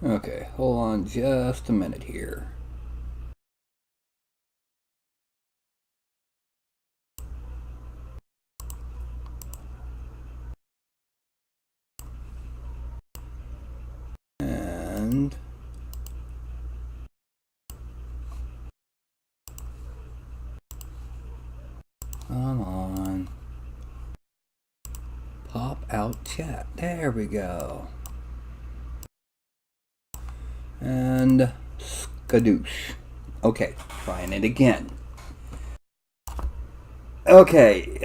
Okay, hold on just a minute here. And come on. Pop out chat. There we go. And skadoosh. Okay, trying it again. Okay,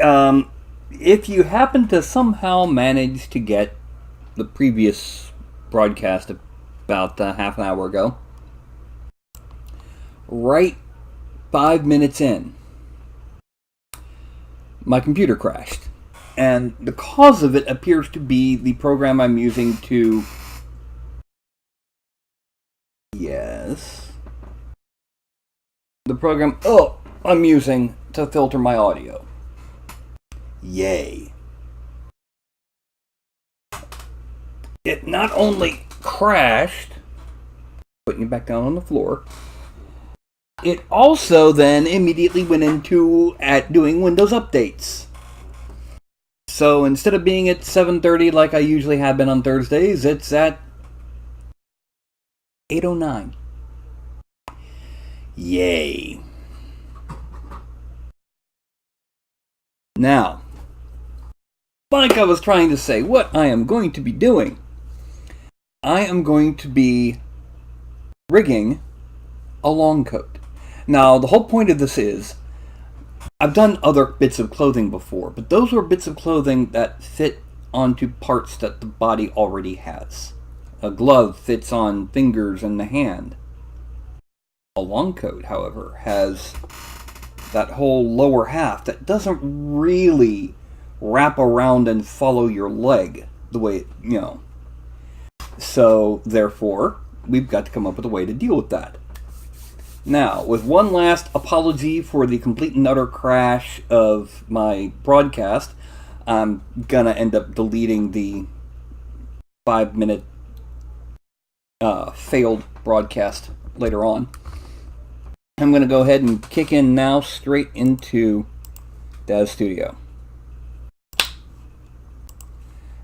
if you happen to somehow manage to get the previous broadcast about half an hour ago, right 5 minutes in, my computer crashed. And the cause of it appears to be the program I'm using to... Yes. The program I'm using to filter my audio. Yay. It not only crashed, putting it back down on the floor, it also then immediately went into doing Windows updates. So instead of being at 7:30 like I usually have been on Thursdays, it's at 8:09. Yay. Now, like I was trying to say, what I am going to be doing, I am going to be rigging a long coat. Now, the whole point of this is, I've done other bits of clothing before, but those were bits of clothing that fit onto parts that the body already has. A glove fits on fingers and the hand. A long coat, however, has that whole lower half that doesn't really wrap around and follow your leg the way, So, therefore, we've got to come up with a way to deal with that. Now, with one last apology for the complete and utter crash of my broadcast, I'm going to end up deleting the 5-minute failed broadcast later on. I'm going to go ahead and kick in now straight into Dev Studio.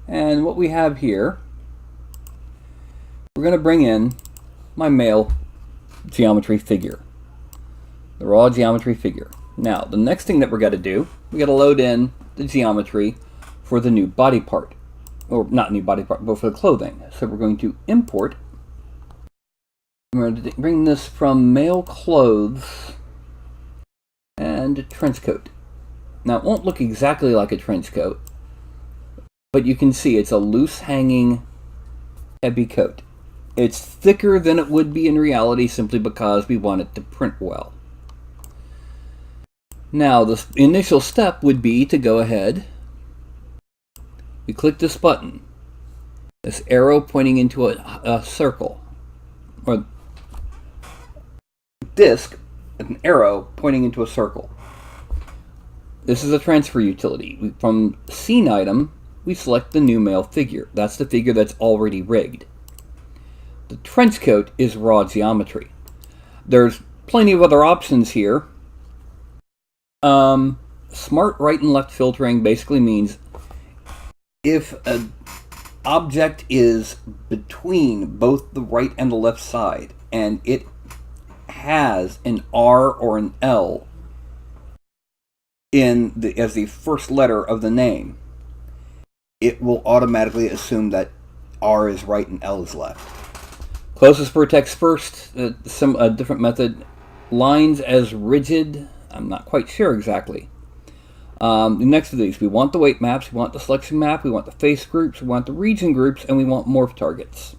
And what we have here, we're going to bring in my male geometry figure, the raw geometry figure. Now, the next thing that we're going to do, we got to load in the geometry for the new body part, or not new body part, but for the clothing. So we're going to import. We're going to bring this from male clothes and trench coat. Now, it won't look exactly like a trench coat, but you can see it's a loose hanging heavy coat. It's thicker than it would be in reality simply because we want it to print well. Now, the initial step would be to go ahead. We click this button, this arrow pointing into a circle, or disc, an arrow pointing into a circle. This is a transfer utility. From scene item, we select the new male figure. That's the figure that's already rigged. The trench coat is raw geometry. There's plenty of other options here. Smart right and left filtering basically means if an object is between both the right and the left side and it has an R or an L as the first letter of the name, it will automatically assume that R is right and L is left. Closest vertex first, a different method. Lines as rigid, I'm not quite sure exactly. Next to these, we want the weight maps, we want the selection map, we want the face groups, we want the region groups, and we want morph targets.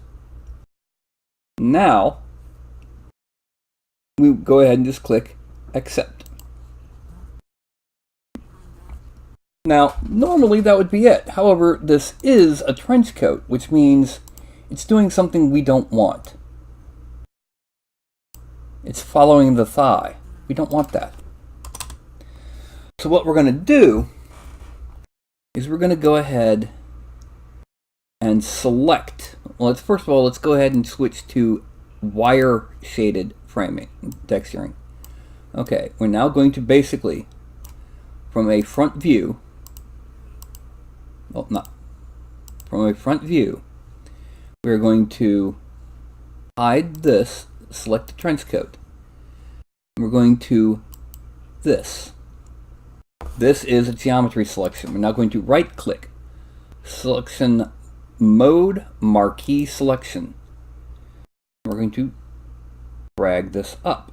Now, we go ahead and just click accept. Now, normally that would be it. However, this is a trench coat, which means it's doing something we don't want. It's following the thigh. We don't want that. So what we're going to do is we're going to go ahead and select Well, first of all, let's go ahead and switch to wire shaded framing, texturing. Okay, we're now going to basically, from a front view, well, not from a front view, we're going to hide this, select the trench coat. We're going to this. This is a geometry selection. We're now going to right click, selection mode, marquee selection. We're going to drag this up.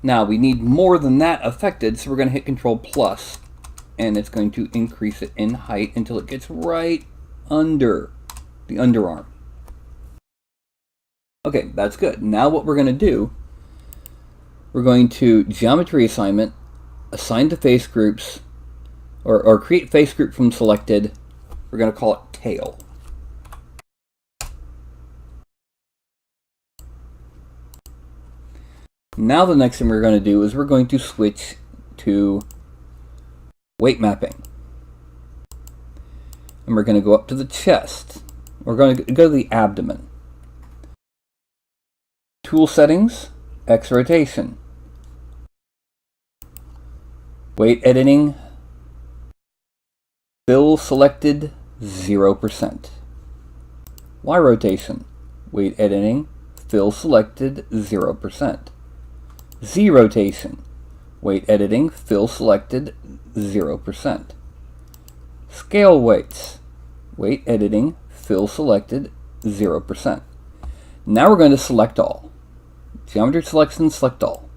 Now we need more than that affected, so we're going to hit Control plus, and it's going to increase it in height until it gets right under the underarm. Okay, that's good. Now what we're going to do, we're going to geometry assignment, assign to face groups, or create face group from selected. We're going to call it tail. Now the next thing we're going to do is we're going to switch to weight mapping. And we're going to go up to the chest. We're going to go to the abdomen. Tool settings, X rotation. Weight editing, fill selected 0%. Y rotation, weight editing, fill selected 0%. Z rotation, weight editing, fill selected 0%. Scale weights, weight editing, fill selected 0%. Now we're going to select all. Geometry selection, select all.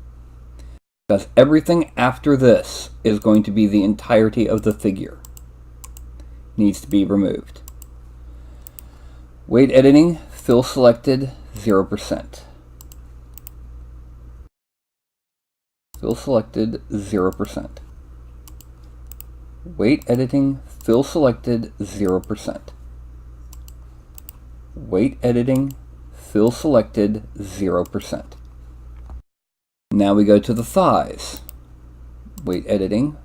Because everything after this is going to be the entirety of the figure. Needs to be removed. Weight editing, fill selected 0%. Fill selected 0%. Weight editing, fill selected 0%. Weight editing, fill selected 0%. Now we go to the thighs. Weight editing,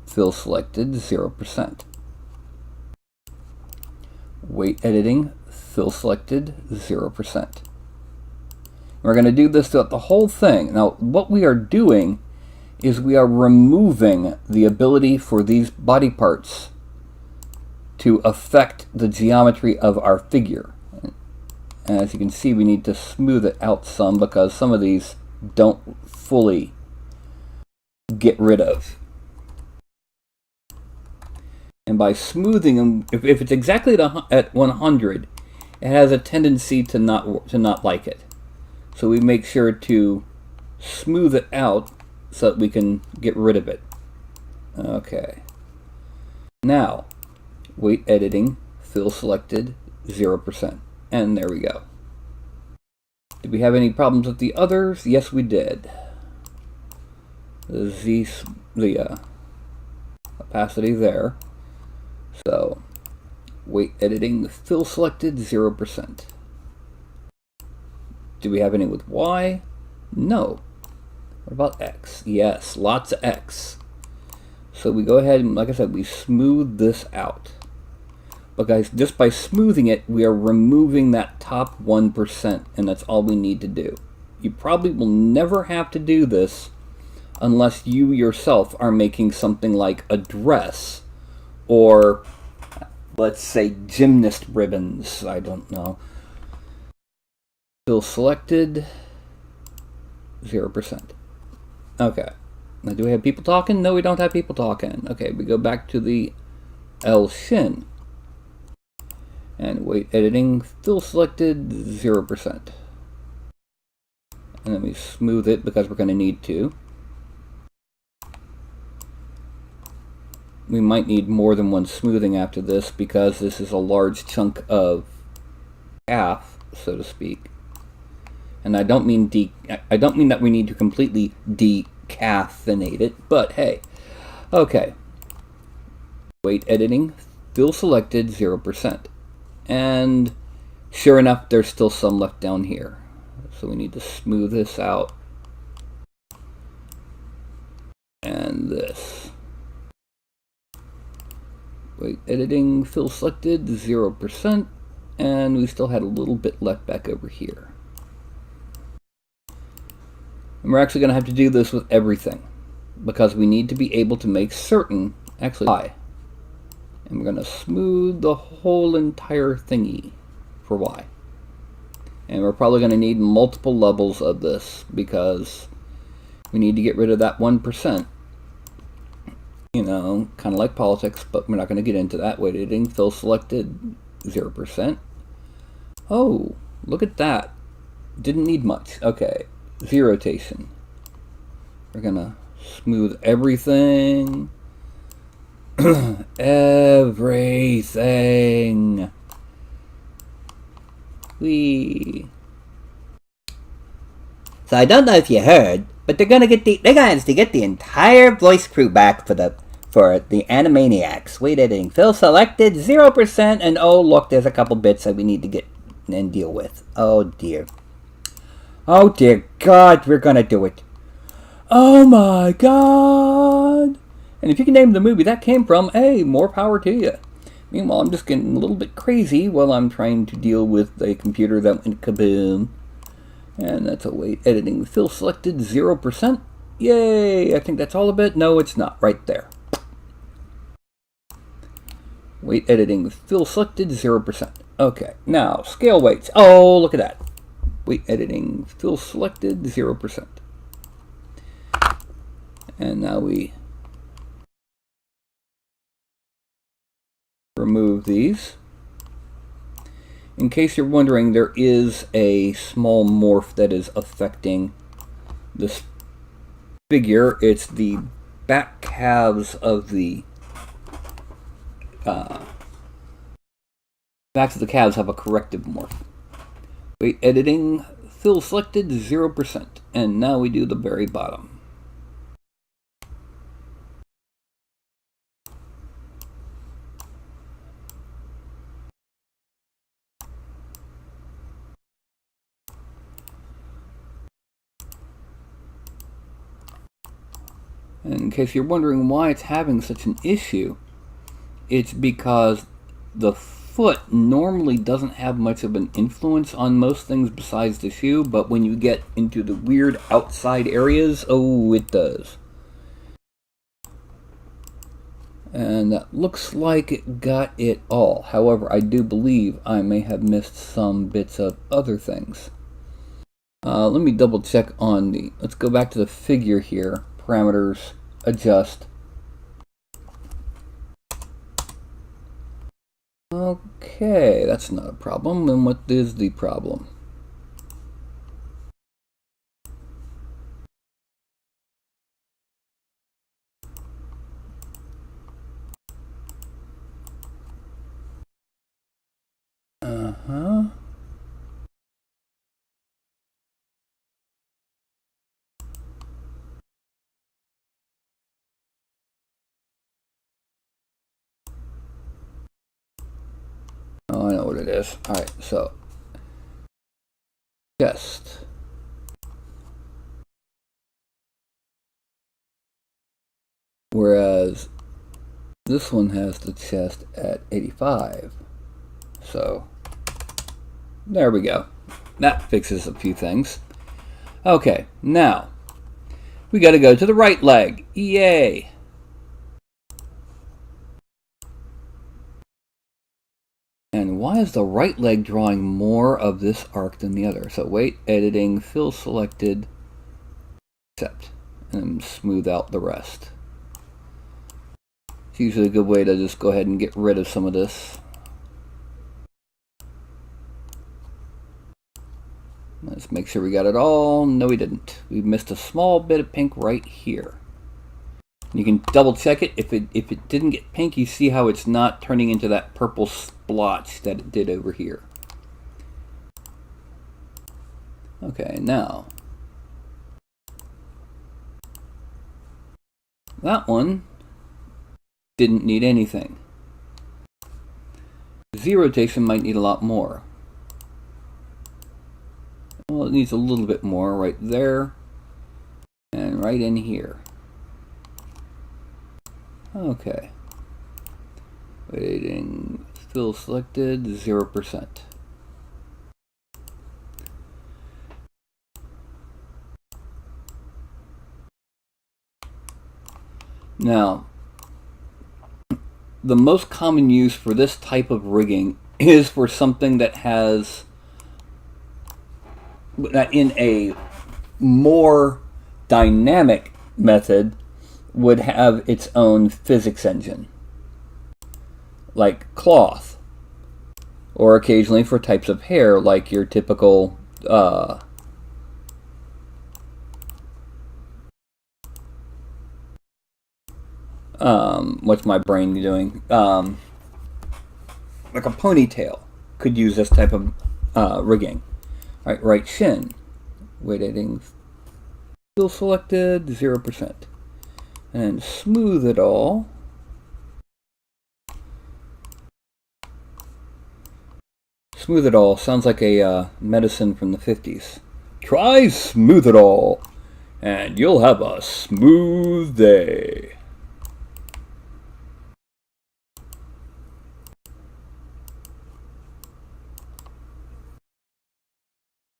fill selected 0%. Weight editing, fill selected 0%. We're going to do this throughout the whole thing. Now, what we are doing is we are removing the ability for these body parts to affect the geometry of our figure. And as you can see, we need to smooth it out some because some of these don't fully get rid of. And by smoothing them, if it's exactly at 100, it has a tendency to not like it. So we make sure to smooth it out so that we can get rid of it. Okay. Now, weight editing, fill selected 0%. And there we go. Did we have any problems with the others? Yes, we did. The opacity there. So, weight editing, fill selected 0%. Do we have any with Y? No. What about X? Yes, lots of X. So we go ahead and, like I said, we smooth this out. But guys, just by smoothing it, we are removing that top 1%, and that's all we need to do. You probably will never have to do this unless you yourself are making something like a dress, or let's say gymnast ribbons, I don't know. Fill selected 0%. Okay. Now, do we have people talking? No, we don't have people talking. Okay, we go back to the L shin. And weight editing, fill selected 0%. And then we smooth it because we're going to need to. We might need more than one smoothing after this because this is a large chunk of calf, so to speak. And I don't mean that we need to completely decaffeinate it, but hey. Okay. Weight editing, fill selected 0%. And sure enough, there's still some left down here. So we need to smooth this out. And this. Weight editing, fill selected 0%. and we still had a little bit left back over here. And we're actually going to have to do this with everything, because we need to be able to make certain, actually, Y. And we're going to smooth the whole entire thingy for Y. And we're probably going to need multiple levels of this, because we need to get rid of that 1%. You know, kind of like politics, but we're not going to get into that. Weight editing, fill selected, 0%. Oh, look at that. Didn't need much. Okay, Z rotation. We're going to smooth everything. Everything. So I don't know if you heard, but they're going to get the entire voice crew back for the Animaniacs. Weight editing, fill selected, 0%, and oh look, there's a couple bits that we need to get and deal with. Oh dear. Oh dear God, we're gonna do it. Oh my God. And if you can name the movie that came from, hey, more power to you. Meanwhile, I'm just getting a little bit crazy while I'm trying to deal with a computer that went kaboom. And that's a weight editing, fill selected, 0%. Yay, I think that's all of it. No, it's not. Right there. Weight editing, fill selected, 0%. Okay, now, scale weights. Oh, look at that. Weight editing, fill selected, 0%. And now we remove these. In case you're wondering, there is a small morph that is affecting this figure. It's the back calves of the backs of the calves have a corrective morph. Weight editing, fill selected, 0%. And now we do the very bottom. And in case you're wondering why it's having such an issue, it's because the foot normally doesn't have much of an influence on most things besides the shoe, but when you get into the weird outside areas, oh, it does. And that looks like it got it all. However, I do believe I may have missed some bits of other things. Let me double check on the, let's go back to the figure here. Parameters, adjust. Okay, that's not a problem. And what is the problem? Oh, I know what it is. Alright, so chest. Whereas this one has the chest at 85. So there we go. That fixes a few things. Okay, now we got to go to the right leg. Yay! And why is the right leg drawing more of this arc than the other? So weight editing, fill selected, accept, and smooth out the rest. It's usually a good way to just go ahead and get rid of some of this. Let's make sure we got it all. No, we didn't. We missed a small bit of pink right here. You can double check it. If it didn't get pink, you see how it's not turning into that purple splotch that it did over here. Okay, now that one didn't need anything. Z rotation might need a lot more. Well, it needs a little bit more right there and right in here. Okay. Waiting, fill selected, 0%. Now, the most common use for this type of rigging is for something that has, that in a more dynamic method would have its own physics engine, like cloth, or occasionally for types of hair, like your typical what's my brain doing? Like a ponytail could use this type of rigging. All right, right shin, weight editing, fill selected, 0%, and smooth it all. Smooth it all sounds like a medicine from the 50s. Try smooth it all, and you'll have a smooth day.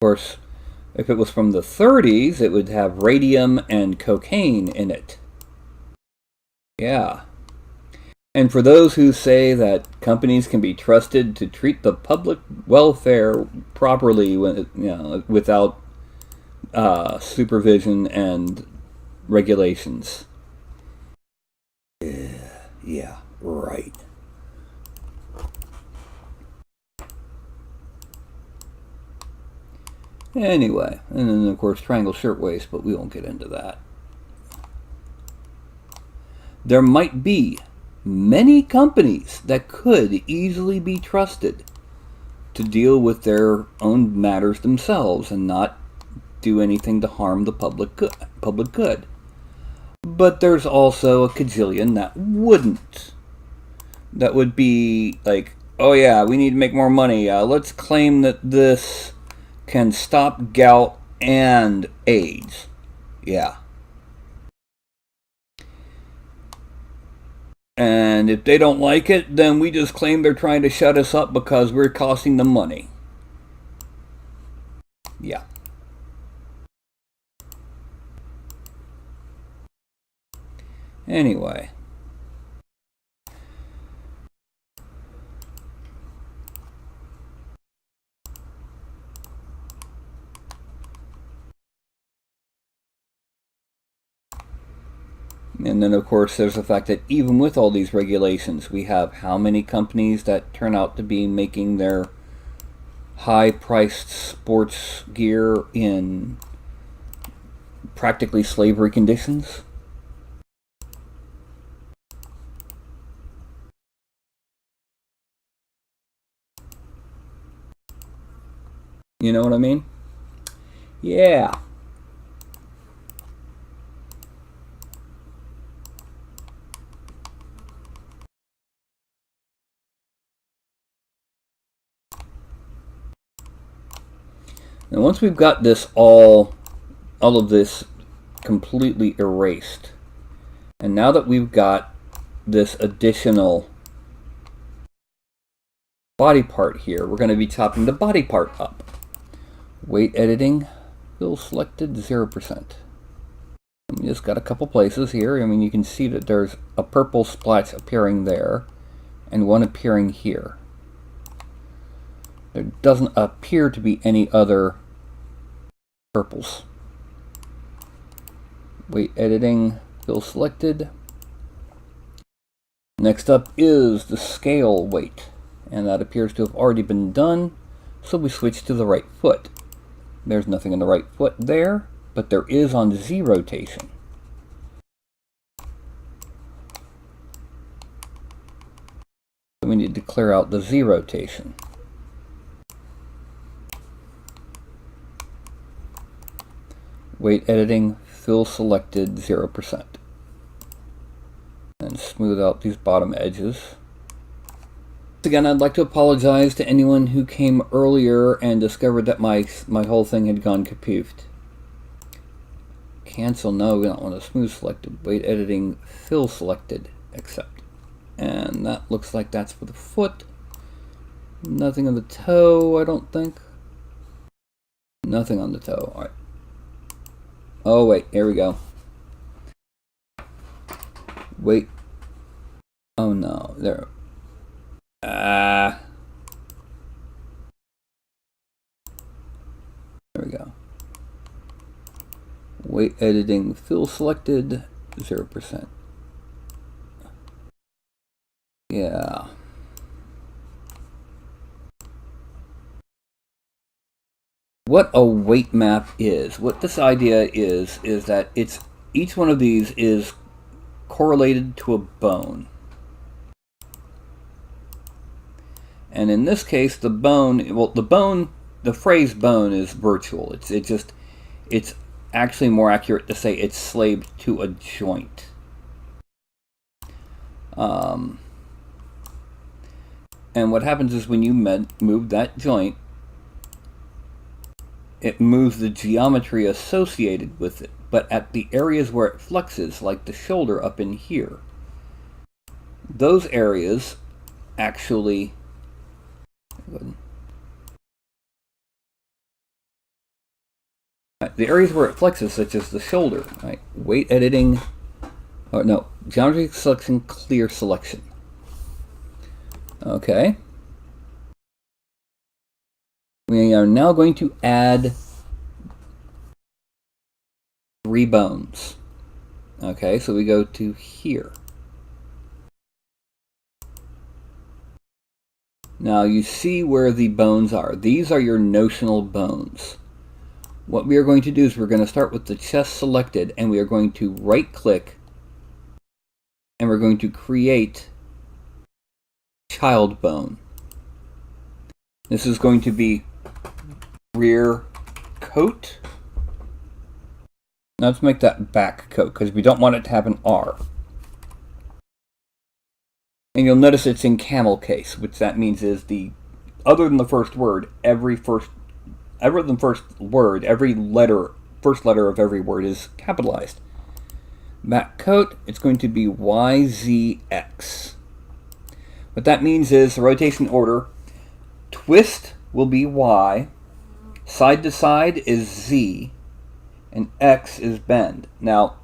Of course, if it was from the 30s, it would have radium and cocaine in it. Yeah. And for those who say that companies can be trusted to treat the public welfare properly, without supervision and regulations. Yeah, right. Anyway, and then of course triangle shirtwaist, but we won't get into that. There might be many companies that could easily be trusted to deal with their own matters themselves and not do anything to harm the public good. But there's also a cajillion that wouldn't. That would be like, oh yeah, we need to make more money. Let's claim that this can stop gout and AIDS. Yeah. And if they don't like it, then we just claim they're trying to shut us up because we're costing them money. Yeah. Anyway. And then, of course, there's the fact that even with all these regulations, we have how many companies that turn out to be making their high-priced sports gear in practically slavery conditions? You know what I mean? Yeah. And once we've got this all of this completely erased, and now that we've got this additional body part here, we're going to be chopping the body part up. Weight editing, fill selected, 0%. We just got a couple places here. I mean, you can see that there's a purple splotch appearing there and one appearing here. There doesn't appear to be any other purples. Weight editing, fill selected. Next up is the scale weight, and that appears to have already been done, so we switch to the right foot. There's nothing on the right foot there, but there is on Z rotation. So we need to clear out the Z rotation. Weight editing, fill selected, 0%. And smooth out these bottom edges. Again, I'd like to apologize to anyone who came earlier and discovered that my whole thing had gone kapoofed. Cancel, no, we don't want to smooth selected. Weight editing, fill selected, accept. And that looks like that's for the foot. Nothing on the toe, I don't think. Nothing on the toe, alright. Oh wait, here we go. Wait. Oh no, there. There we go. Weight editing, fill selected, 0%. Yeah. What a weight map is, what this idea is that it's each one of these is correlated to a bone. And in this case, the bone, well, the phrase bone is virtual. It's actually more accurate to say it's slaved to a joint. And what happens is when you move that joint, it moves the geometry associated with it. But at the areas where it flexes, like the shoulder up in here, those areas actually... The areas where it flexes, such as the shoulder, right? Weight editing, or no, geometry selection, clear selection. Okay. We are now going to add 3 bones. Okay, so we go to here. Now you see where the bones are. These are your notional bones. What we are going to do is we're going to start with the chest selected, and we are going to right click, and we're going to create child bone. This is going to be rear coat. Now let's make that back coat because we don't want it to have an R. And you'll notice it's in camel case, which that means is other than the first word, every first letter of every word is capitalized. Back coat, it's going to be YZX. What that means is the rotation order, twist will be Y, side to side is Z, and X is bend. Now,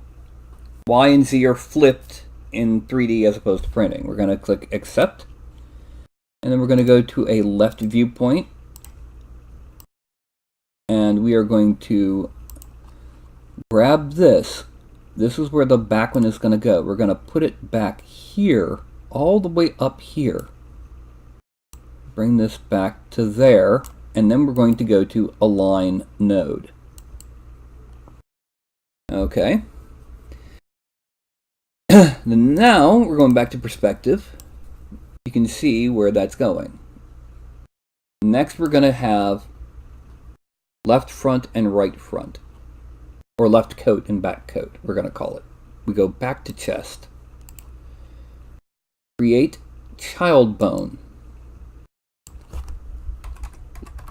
Y and Z are flipped in 3D as opposed to printing. We're going to click accept, and then we're going to go to a left viewpoint, and we are going to grab this. This is where the back one is going to go. We're going to put it back here, all the way up here. Bring this back to there, and then we're going to go to align node. Okay. Then now we're going back to perspective. You can see where that's going. Next we're going to have left front and right front, or left coat and back coat, we're going to call it. We go back to chest, create child bone,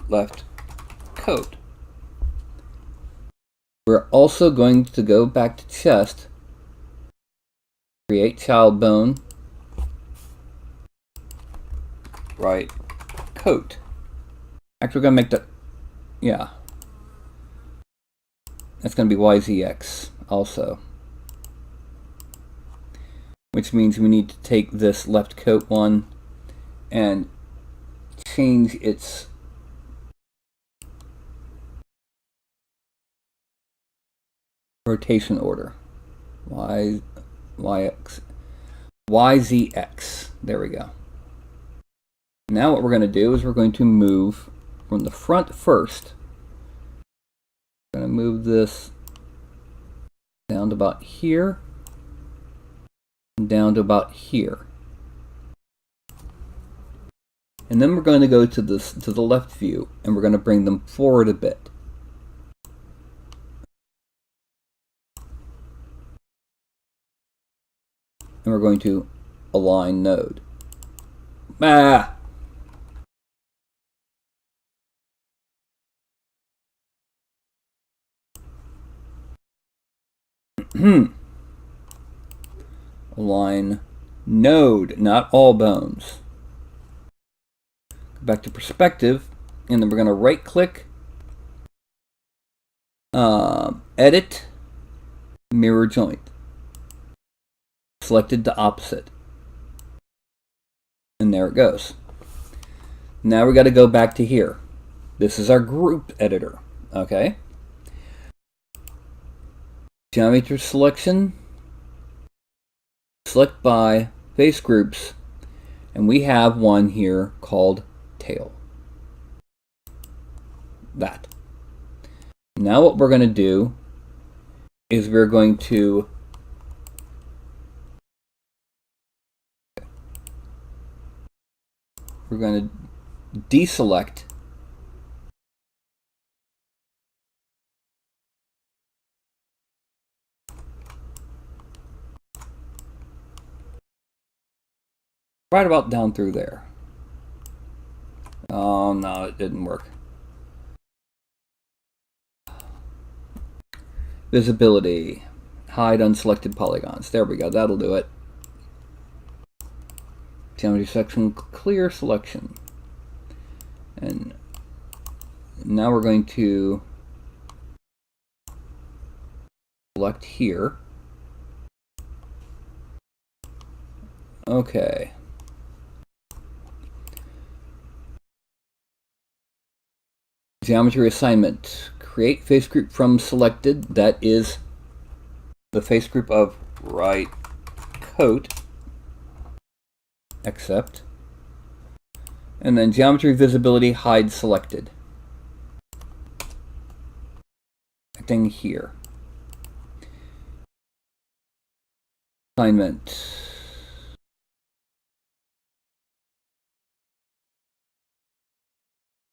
left coat. We're also going to go back to chest, create child bone, right coat. Actually, we're going to make that, yeah. That's going to be YZX also. Which means we need to take this left coat one and change its rotation order. YZX. There we go. Now what we're going to do is we're going to move from the front first. We're going to move this down to about here and down to about here. And then we're going to go to the left view, and we're going to bring them forward a bit. And we're going to align node. Align node, not all bones. Go back to perspective, and then we're going to right click, edit, mirror joint. selected to opposite. And there it goes. Now we got to go back to here. This is our group editor. Okay. Geometry selection. Select by face groups. And we have one here called tail. That. Now what we're going to do is we're going to deselect right about down through there. Oh no, it didn't work. Visibility. Hide unselected polygons. There we go. That'll do it. Geometry section, clear selection. And now we're going to select here. Okay. Geometry assignment. Create face group from selected. That is the face group of right coat. Accept. And then geometry visibility hide selected. Thing here. Assignment.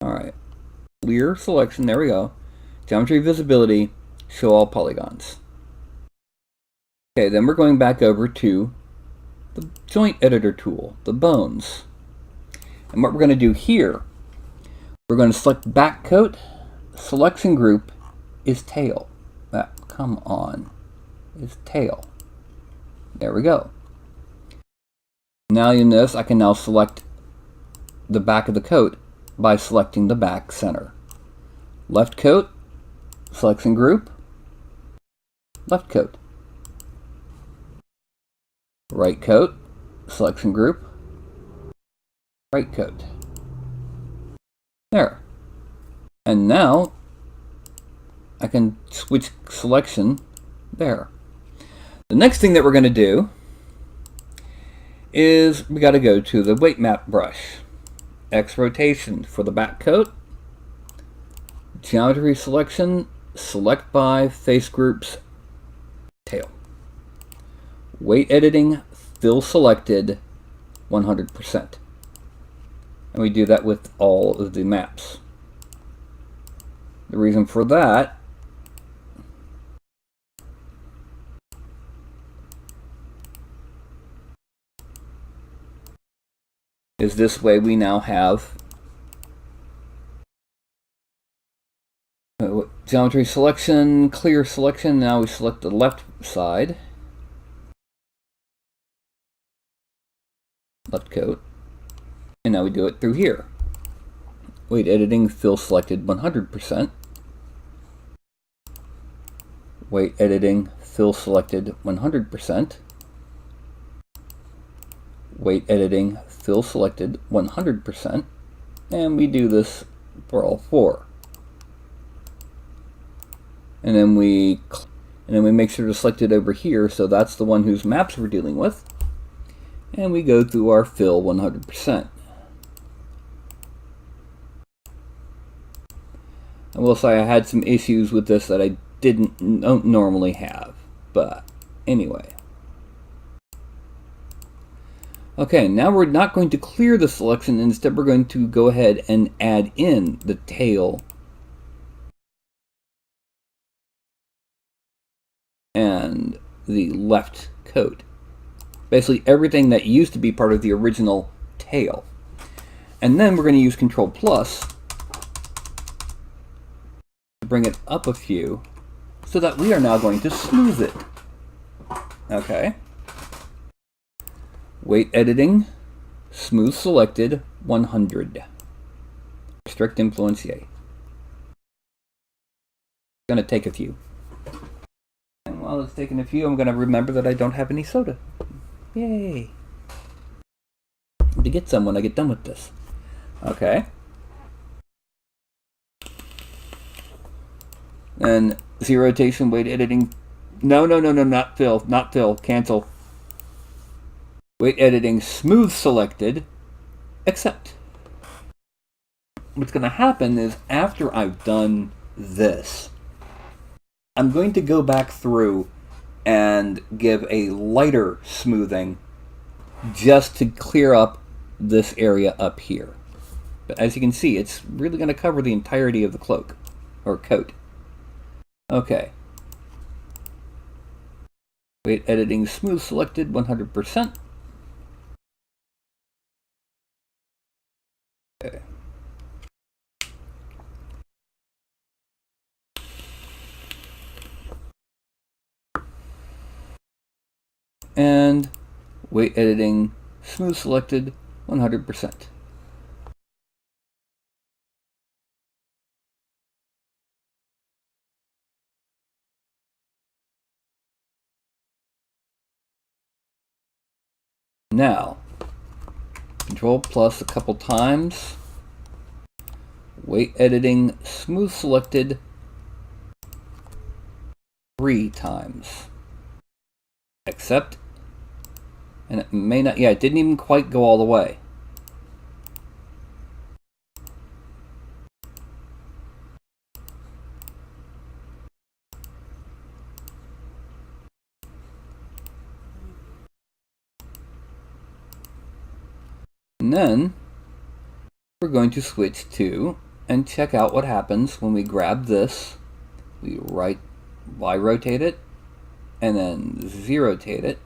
Alright. Clear selection. There we go. Geometry visibility. Show all polygons. Okay, then we're going back over to the joint editor tool, the bones. And what we're going to do here, we're going to select back coat. Selection group is tail. Come on. Is tail. There we go. Now you notice I can now select the back of the coat by selecting the back center. Left coat, selection group, left coat. Right coat, selection group, right coat. There. And now I can switch selection there. The next thing that we're going to do is we got to go to the weight map brush. X rotation for the back coat. Geometry selection, select by face groups, tail. Weight editing, fill selected, 100%. And we do that with all of the maps. The reason for that is this way we now have geometry selection, clear selection. Now we select the left side, left coat, and now we do it through here. Weight editing, fill selected 100%. Weight editing, fill selected 100%. Weight editing, fill selected 100%. And we do this for all four. And then we make sure to select it over here, so that's the one whose maps we're dealing with. And we go through our fill 100%. I will say I had some issues with this that I don't normally have, but anyway. Okay, now we're not going to clear the selection. Instead, we're going to go ahead and add in the tail and the left coat. Basically everything that used to be part of the original tail. And then we're going to use Control Plus to bring it up a few so that we are now going to smooth it. Okay. Weight editing, smooth selected, 100. Strict influence, yay. It's going to take a few. And while it's taking a few, I'm going to remember that I don't have any soda. Yay. To get some when I get done with this. Okay. And Z rotation, weight editing. No, not fill. Not fill. Cancel. Weight editing, smooth selected. Accept. What's going to happen is after I've done this, I'm going to go back through and give a lighter smoothing just to clear up this area up here. But as you can see, it's really going to cover the entirety of the cloak or coat. Okay. Weight editing, smooth selected, 100%. Okay. And weight editing, smooth selected, 100%. Now, Control plus a couple times. Weight editing, smooth selected, 3 times. Accept. And it may not, yeah, it didn't even quite go all the way. And then we're going to switch to and check out what happens when we grab this. We Y rotate it and then Z rotate it.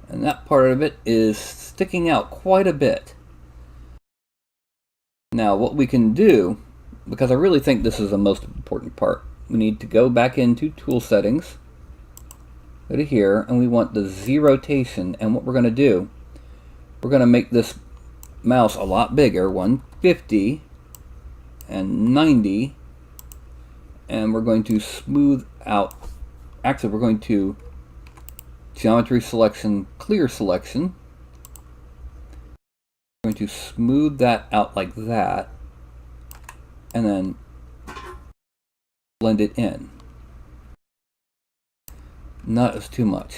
And that part of it is sticking out quite a bit. Now what we can do, because I really think this is the most important part, we need to go back into tool settings, go to here, and we want the Z rotation. And what we're going to do, we're going to make this mouse a lot bigger, 150 and 90, and we're going to smooth out, actually we're going to geometry selection, clear selection. We're going to smooth that out like that, and then blend it in. Not as too much.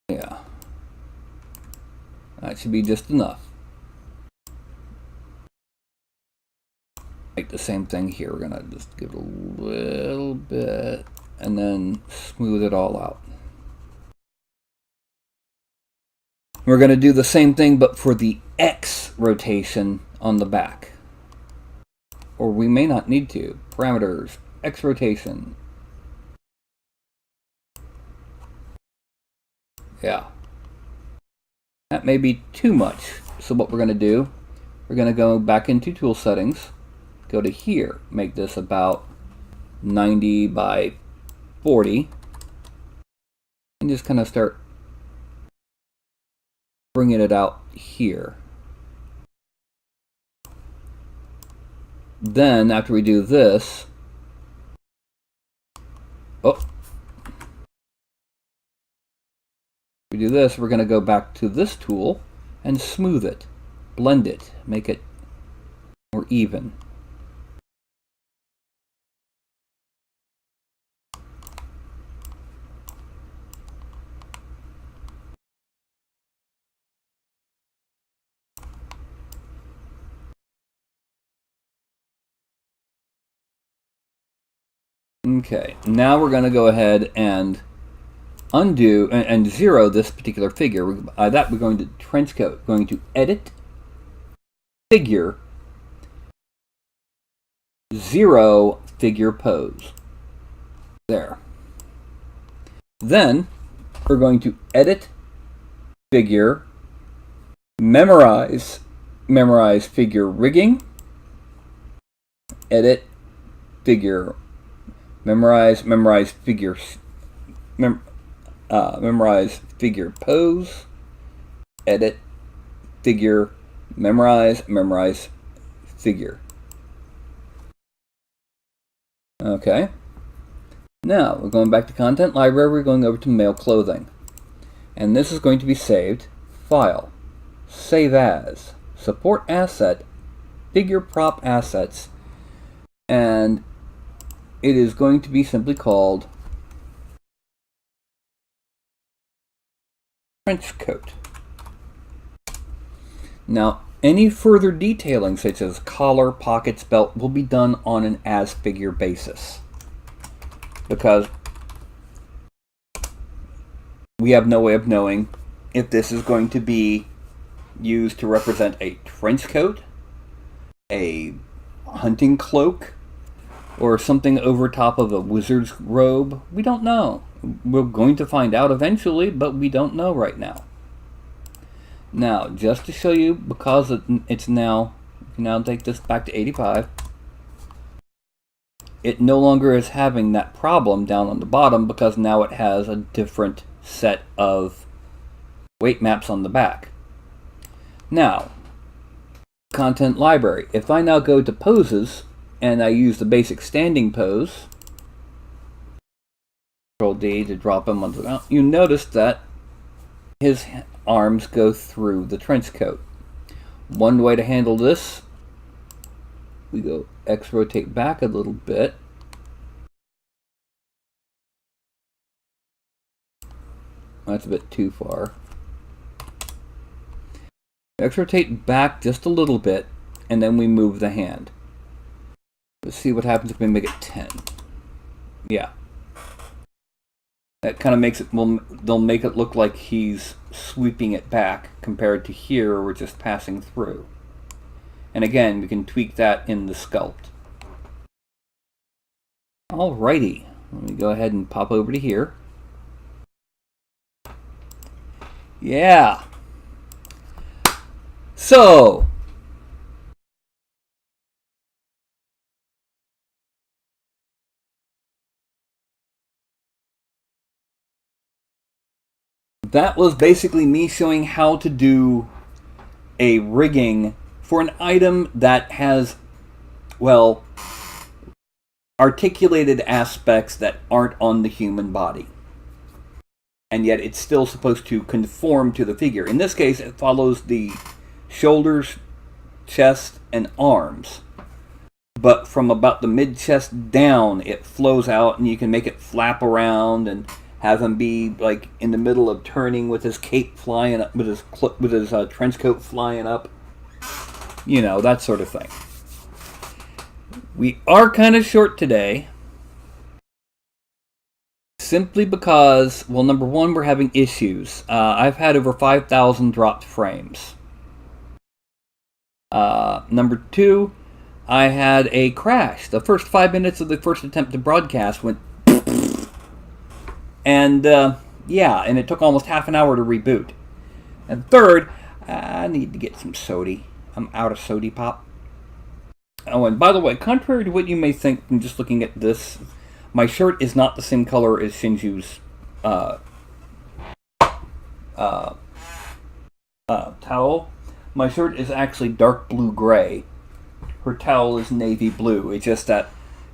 Yeah. That should be just enough. Make the same thing here. We're gonna just give it a little bit and then smooth it all out. We're gonna do the same thing but for the X rotation on the back. Or we may not need to. Parameters, X rotation. Yeah. That may be too much. So what we're going to do, we're going to go back into tool settings, go to here, make this about 90 by 40, and just kind of start bringing it out here. Then after we do this, we do this, we're going to go back to this tool and smooth it, blend it, make it more even. Okay, now we're going to go ahead and undo and zero this particular figure. That we're going to trench coat, going to edit, figure, zero figure pose. There. Then we're going to edit, figure, memorize figure rigging, edit, figure, memorize figure, memorize figure pose, edit, figure, memorize figure. Okay. Now, we're going back to Content Library, we're going over to Male Clothing. And this is going to be saved. File. Save as. Support Asset. Figure Prop Assets. And it is going to be simply called Trench Coat. Now, any further detailing, such as collar, pockets, belt, will be done on an as-figure basis. Because we have no way of knowing if this is going to be used to represent a trench coat, a hunting cloak, or something over top of a wizard's robe. We don't know. We're going to find out eventually, but we don't know right now. Now, just to show you, because it's now, you can now take this back to 85, it no longer is having that problem down on the bottom because now it has a different set of weight maps on the back. Now, Content Library. If I now go to Poses, and I use the basic standing pose, Control D to drop him onto the ground, you notice that his arms go through the trench coat. One way to handle this, we go X rotate back a little bit. That's a bit too far. X rotate back just a little bit, and then we move the hand. Let's see what happens if we make it 10. Yeah. That kind of makes it, well, they'll make it look like he's sweeping it back compared to here where we're just passing through. And again, we can tweak that in the sculpt. Alrighty, let me go ahead and pop over to here. Yeah. So, that was basically me showing how to do a rigging for an item that has, well, articulated aspects that aren't on the human body. And yet it's still supposed to conform to the figure. In this case, it follows the shoulders, chest, and arms. But from about the mid-chest down, it flows out, and you can make it flap around and have him be like in the middle of turning with his cape flying up, with his trench coat flying up. You know, that sort of thing. We are kind of short today. Simply because, well, number one, we're having issues. I've had over 5,000 dropped frames. Number two, I had a crash. The first 5 minutes of the first attempt to broadcast went and yeah, and it took almost half an hour to reboot. And third, I need to get some sody. I'm out of sody pop. Oh, and by the way, contrary to what you may think from just looking at this, my shirt is not the same color as Shinju's towel. My shirt is actually dark blue-gray. Her towel is navy blue. It's just that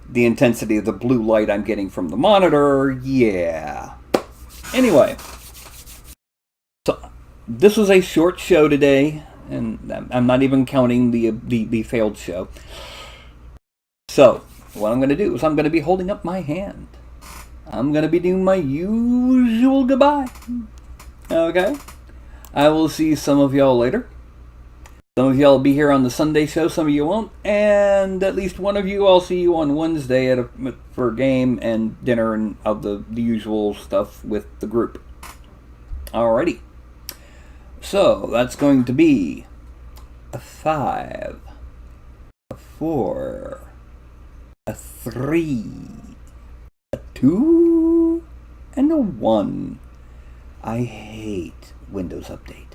the intensity of the blue light I'm getting from the monitor, yeah. Anyway, so this was a short show today, and I'm not even counting the failed show. So, what I'm going to do is I'm going to be holding up my hand. I'm going to be doing my usual goodbye. Okay? I will see some of y'all later. Some of y'all will be here on the Sunday show, some of you won't. And at least one of you, I'll see you on Wednesday for a game and dinner and of the usual stuff with the group. Alrighty. So, that's going to be a 5, a 4, a 3, a 2, and a 1. I hate Windows Update.